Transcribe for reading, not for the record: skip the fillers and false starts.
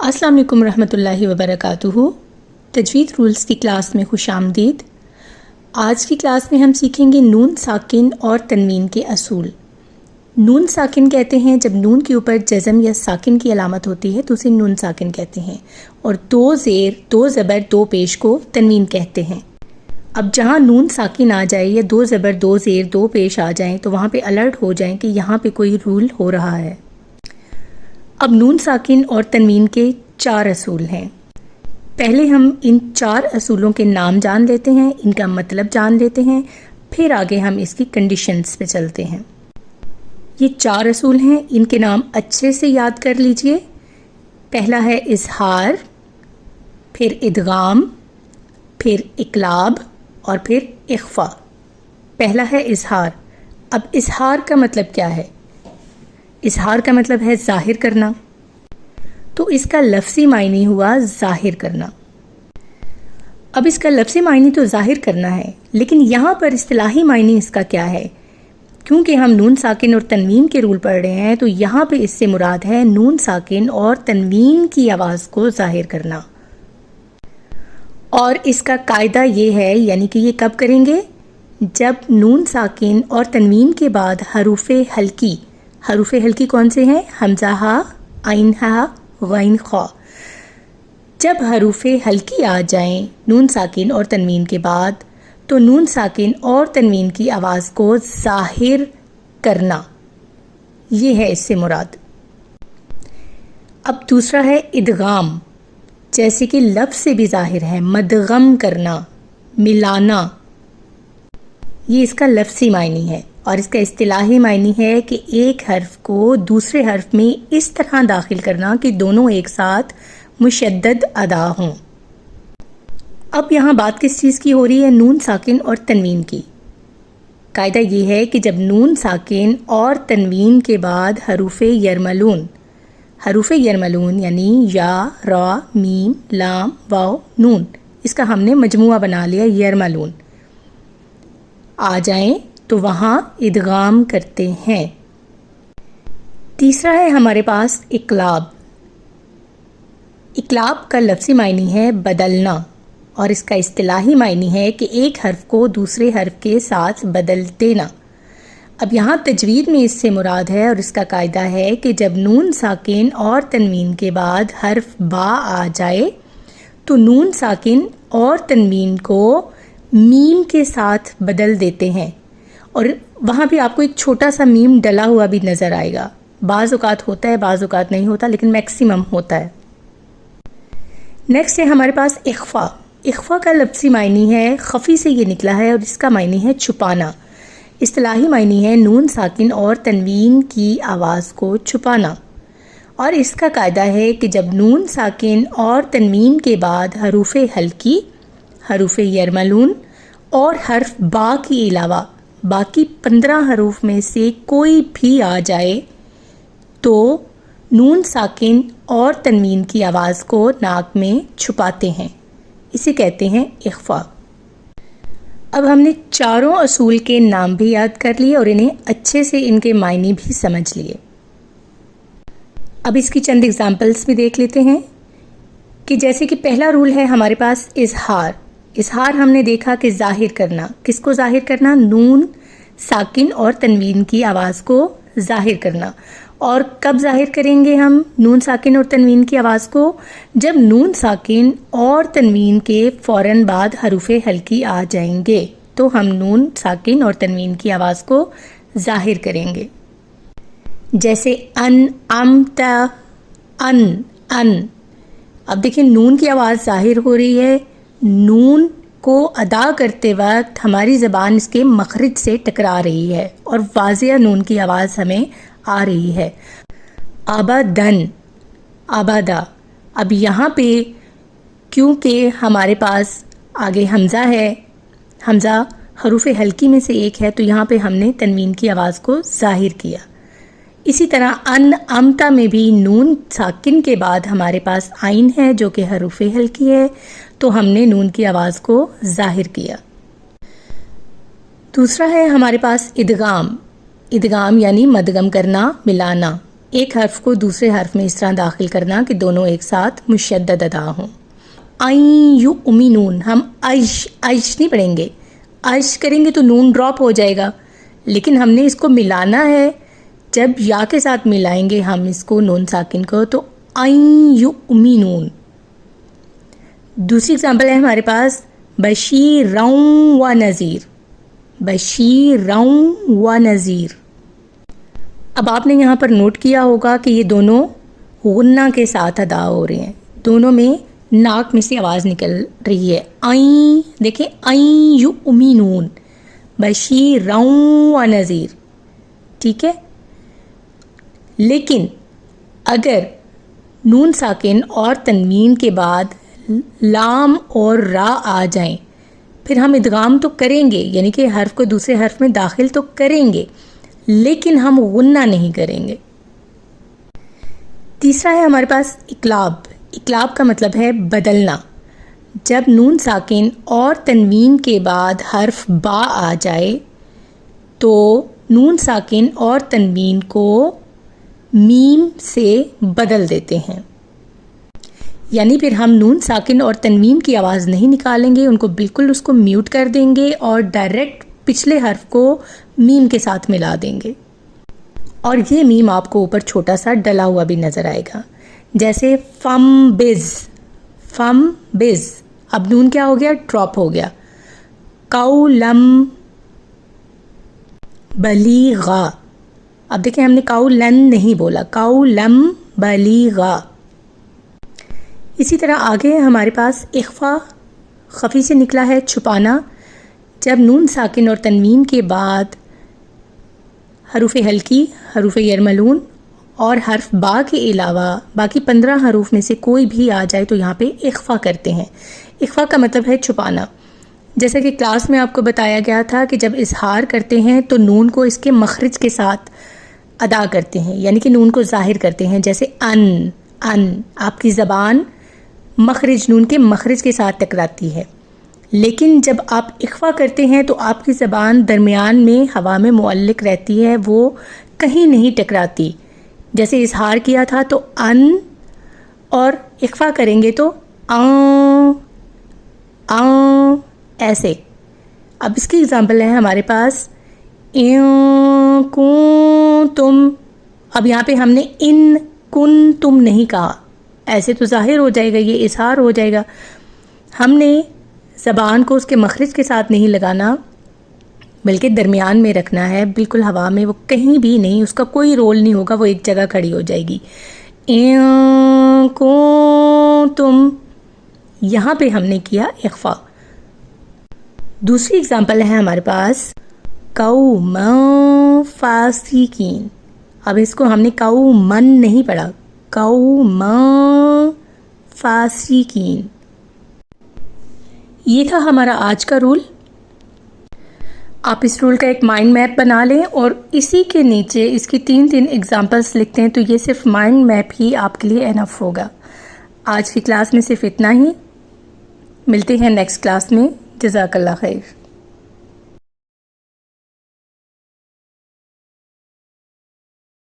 السلام علیکم ورحمۃ اللہ وبرکاتہ۔ تجوید رولز کی کلاس میں خوش آمدید۔ آج کی کلاس میں ہم سیکھیں گے نون ساکن اور تنوین کے اصول۔ نون ساکن کہتے ہیں جب نون کے اوپر جزم یا ساکن کی علامت ہوتی ہے تو اسے نون ساکن کہتے ہیں، اور دو زیر، دو زبر، دو پیش کو تنوین کہتے ہیں۔ اب جہاں نون ساکن آ جائے یا دو زبر، دو زیر، دو پیش آ جائیں تو وہاں پہ الرٹ ہو جائیں کہ یہاں پہ کوئی رول ہو رہا ہے۔ اب نون ساکن اور تنوین کے 4 اصول ہیں۔ پہلے ہم ان 4 اصولوں کے نام جان لیتے ہیں، ان کا مطلب جان لیتے ہیں، پھر آگے ہم اس کی کنڈیشنز پہ چلتے ہیں۔ یہ 4 اصول ہیں، ان کے نام اچھے سے یاد کر لیجئے۔ پہلا ہے اظہار، پھر ادغام، پھر اقلاب اور پھر اخفا۔ پہلا ہے اظہار۔ اب اظہار کا مطلب کیا ہے؟ اظہار کا مطلب ہے ظاہر کرنا، تو اس کا لفظی معنی ہوا ظاہر کرنا۔ اب اس کا لفظی معنی تو ظاہر کرنا ہے، لیکن یہاں پر اصطلاحی معنی اس کا کیا ہے؟ کیونکہ ہم نون ساکن اور تنوین کے رول پڑھ رہے ہیں تو یہاں پہ اس سے مراد ہے نون ساکن اور تنوین کی آواز کو ظاہر کرنا۔ اور اس کا قاعدہ یہ ہے، یعنی کہ یہ کب کریں گے؟ جب نون ساکن اور تنوین کے بعد حروف ہلکی، حروف ہلکی کون سے ہیں؟ حمزہ ہا، عین ہا، غین خا۔ جب حروف ہلکی آ جائیں نون ساکن اور تنوین کے بعد تو نون ساکن اور تنوین کی آواز کو ظاہر کرنا، یہ ہے اس سے مراد۔ اب دوسرا ہے ادغام، جیسے کہ لفظ سے بھی ظاہر ہے، مدغم کرنا، ملانا، یہ اس کا لفظی معنی ہے۔ اور اس کا اصطلاحی معنی ہے کہ ایک حرف کو دوسرے حرف میں اس طرح داخل کرنا کہ دونوں ایک ساتھ مشدد ادا ہوں۔ اب یہاں بات کس چیز کی ہو رہی ہے؟ نون ساکن اور تنوین کی۔ قاعدہ یہ ہے کہ جب نون ساکن اور تنوین کے بعد حروف یرملون، حروف یرملون یعنی یا، را، میم، لام، واو، نون، اس کا ہم نے مجموعہ بنا لیا یرملون، آ جائیں تو وہاں ادغام کرتے ہیں۔ تیسرا ہے ہمارے پاس اقلاب۔ اقلاب کا لفظی معنی ہے بدلنا، اور اس کا اصطلاحی معنی ہے کہ ایک حرف کو دوسرے حرف کے ساتھ بدل دینا۔ اب یہاں تجوید میں اس سے مراد ہے، اور اس کا قاعدہ ہے کہ جب نون ساکن اور تنوین کے بعد حرف با آ جائے تو نون ساکن اور تنوین کو میم کے ساتھ بدل دیتے ہیں، اور وہاں بھی آپ کو ایک چھوٹا سا میم ڈلا ہوا بھی نظر آئے گا۔ بعض اوقات ہوتا ہے، بعض اوقات نہیں ہوتا، لیکن میکسیمم ہوتا ہے۔ نیکسٹ ہے ہمارے پاس اخفا۔ اخفا کا لفظی معنی ہے، خفی سے یہ نکلا ہے اور اس کا معنی ہے چھپانا۔ اصطلاحی معنی ہے نون ساکن اور تنوین کی آواز کو چھپانا، اور اس کا قاعدہ ہے کہ جب نون ساکن اور تنوین کے بعد حروف ہلکی، حروف یرملون اور حرف با کے علاوہ باقی 15 حروف میں سے کوئی بھی آ جائے تو نون ساکن اور تنوین کی آواز کو ناک میں چھپاتے ہیں، اسے کہتے ہیں اخفا۔ اب ہم نے 4 اصول کے نام بھی یاد کر لیے اور انہیں اچھے سے ان کے معنی بھی سمجھ لیے۔ اب اس کی چند اگزامپلس بھی دیکھ لیتے ہیں کہ جیسے کہ پہلا رول ہے ہمارے پاس اظہار۔ اظہار ہم نے دیکھا کہ ظاہر کرنا، کس کو ظاہر کرنا؟ نون ساکن اور تنوین کی آواز کو ظاہر کرنا۔ اور کب ظاہر کریں گے ہم نون ساکن اور تنوین کی آواز کو؟ جب نون ساکن اور تنوین کے فوراً بعد حروف ہلکی آ جائیں گے تو ہم نون ساکن اور تنوین کی آواز کو ظاہر کریں گے، جیسے ان، ام، تا، ان، ان۔ اب دیکھیں نون کی آواز ظاہر ہو رہی ہے، نون کو ادا کرتے وقت ہماری زبان اس کے مخرج سے ٹکرا رہی ہے اور واضح نون کی آواز ہمیں آ رہی ہے۔ آبادن، آبادا۔ اب یہاں پہ کیونکہ ہمارے پاس آگے حمزہ ہے، حمزہ حروف ہلکی میں سے ایک ہے، تو یہاں پہ ہم نے تنوین کی آواز کو ظاہر کیا۔ اسی طرح ان، امتا میں بھی نون ساکن کے بعد ہمارے پاس عین ہے جو کہ حروف ہلکی ہے، تو ہم نے نون کی آواز کو ظاہر کیا۔ دوسرا ہے ہمارے پاس ادغام۔ ادغام یعنی مدغم کرنا، ملانا۔ ایک حرف کو دوسرے حرف میں اس طرح داخل کرنا کہ دونوں ایک ساتھ مشدد ادا ہوں. عین یؤمنون، ہم عیش نہیں پڑھیں گے. عیش کریں گے تو نون ڈراپ ہو جائے گا، لیکن ہم نے اس کو ملانا ہے. جب یا کے ساتھ ملائیں گے ہم اس کو نون ساکن کو تو عین یؤمنون. دوسری اگزامپل ہے ہمارے پاس بشیرا و نذیر. بشیرا و نذیر. اب آپ نے یہاں پر نوٹ کیا ہوگا کہ یہ دونوں غنہ کے ساتھ ادا ہو رہے ہیں، دونوں میں ناک میں سے آواز نکل رہی ہے. عین، دیکھیں عین یؤمنون، بشیرا و نذیر. ٹھیک ہے، لیکن اگر نون ساکن اور تنوین کے بعد لام اور را آ جائیں پھر ہم ادغام تو کریں گے، یعنی کہ حرف کو دوسرے حرف میں داخل تو کریں گے، لیکن ہم غنہ نہیں کریں گے. تیسرا ہے ہمارے پاس اقلاب. اقلاب کا مطلب ہے بدلنا. جب نون ساکن اور تنوین کے بعد حرف با آ جائے تو نون ساکن اور تنوین کو میم سے بدل دیتے ہیں، یعنی پھر ہم نون ساکن اور تنوین کی آواز نہیں نکالیں گے، ان کو بالکل اس کو میوٹ کر دیں گے اور ڈائریکٹ پچھلے حرف کو میم کے ساتھ ملا دیں گے. اور یہ میم آپ کو اوپر چھوٹا سا ڈلا ہوا بھی نظر آئے گا، جیسے فم بز. فم بز، اب نون کیا ہو گیا؟ ڈراپ ہو گیا. قولم بلیغا. اب دیکھیں ہم نے قولن نہیں بولا، قولم بلیغا. اسی طرح آگے ہمارے پاس اخفا، خفی سے نکلا ہے چھپانا. جب نون ساکن اور تنوین کے بعد حروف ہلکی، حروف یرملون اور حرف با کے علاوہ باقی 15 حروف میں سے کوئی بھی آ جائے تو یہاں پہ اخفا کرتے ہیں. اخفا کا مطلب ہے چھپانا. جیسا کہ کلاس میں آپ کو بتایا گیا تھا کہ جب اظہار کرتے ہیں تو نون کو اس کے مخرج کے ساتھ ادا کرتے ہیں، یعنی کہ نون کو ظاہر کرتے ہیں. جیسے ان، آپ کی زبان مخرج، نون کے مخرج کے ساتھ ٹکراتی ہے، لیکن جب آپ اخفا کرتے ہیں تو آپ کی زبان درمیان میں ہوا میں معلق رہتی ہے، وہ کہیں نہیں ٹکراتی. جیسے اظہار کیا تھا تو ان، اور اخفا کریں گے تو ایسے. اب اس کی اگزامپل ہے ہمارے پاس تم. اب یہاں پہ ہم نے ان کن تم نہیں کہا، ایسے تو ظاہر ہو جائے گا، یہ اظہار ہو جائے گا. ہم نے زبان کو اس کے مخرج کے ساتھ نہیں لگانا بلکہ درمیان میں رکھنا ہے، بالکل ہوا میں، وہ کہیں بھی نہیں، اس کا کوئی رول نہیں ہوگا، وہ ایک جگہ کھڑی ہو جائے گی. تم، یہاں پہ ہم نے کیا اخفا. دوسری اگزامپل ہے ہمارے پاس قوما فاسقین. اب اس کو ہم نے قومن نہیں پڑھا، قوما فاسقین. یہ تھا ہمارا آج کا رول. آپ اس رول کا ایک مائنڈ میپ بنا لیں اور اسی کے نیچے اس کی 3 ایگزامپلس لکھتے ہیں تو یہ صرف مائنڈ میپ ہی آپ کے لیے انف ہوگا. آج کی کلاس میں صرف اتنا ہی. ملتے ہیں نیکسٹ کلاس میں. جزاک اللہ خیر.